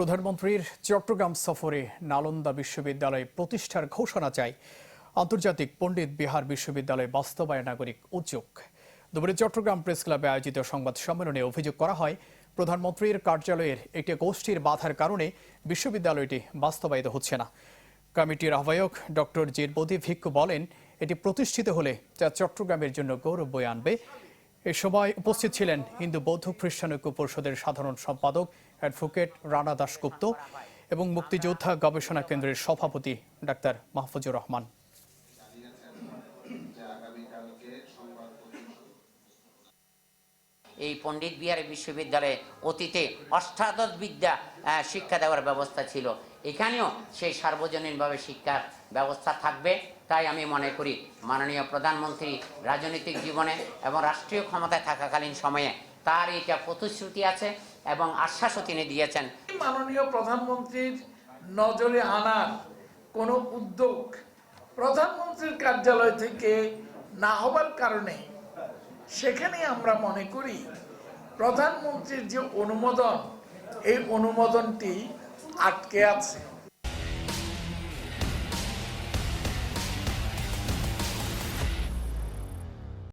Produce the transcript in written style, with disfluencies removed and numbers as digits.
প্রধানমন্ত্রীর চট্টগ্রাম সফরে নালন্দা বিশ্ববিদ্যালয় প্রতিষ্ঠার ঘোষণা চায় আন্তর্জাতিক পণ্ডিত বিহার বিশ্ববিদ্যালয় বাস্তবায়ন নাগরিক উদ্যোগ। দুপুরে চট্টগ্রাম প্রেস ক্লাবে আয়োজিত সংবাদ সম্মেলনে অভিযোগ করা হয়, প্রধানমন্ত্রীর কার্যালয়ের একটি গোষ্ঠীর বাধার কারণে বিশ্ববিদ্যালয়টি বাস্তবায়িত হচ্ছে না। কমিটির আহ্বায়ক ডক্টর জিরবদি ভিক্ষু বলেন, এটি প্রতিষ্ঠিত হলে যা চট্টগ্রামের জন্য গৌরব বয়ে আনবে। এ সময় উপস্থিত ছিলেন হিন্দু বৌদ্ধ খ্রিস্টান ঐক্য পরিষদের সাধারণ সম্পাদক অ্যাডভোকেট রানা দাশগুপ্ত এবং মুক্তিযোদ্ধা গবেষণা কেন্দ্রের সভাপতি ডাক্তার মাহফুজুর রহমান। এই পণ্ডিত বিহার বিশ্ববিদ্যালয়ে অতীতে অষ্টাদশ বিদ্যা শিক্ষা দেওয়ার ব্যবস্থা ছিল, এখানেও সেই সার্বজনীনভাবে শিক্ষার ব্যবস্থা থাকবে। তাই আমি মনে করি মাননীয় প্রধানমন্ত্রী রাজনৈতিক জীবনে এবং রাষ্ট্রীয় ক্ষমতায় থাকাকালীন সময়ে তার এটা প্রতিশ্রুতি আছে এবং আশ্বাসও তিনি দিয়েছেন। মাননীয় প্রধানমন্ত্রীর নজরে আনার কোনো উদ্যোগ প্রধানমন্ত্রীর কার্যালয় থেকে না হবার কারণে সেখানে আমরা মনে করি প্রধানমন্ত্রীর যে অনুমোদন, এই অনুমোদনটি আটকে আছে।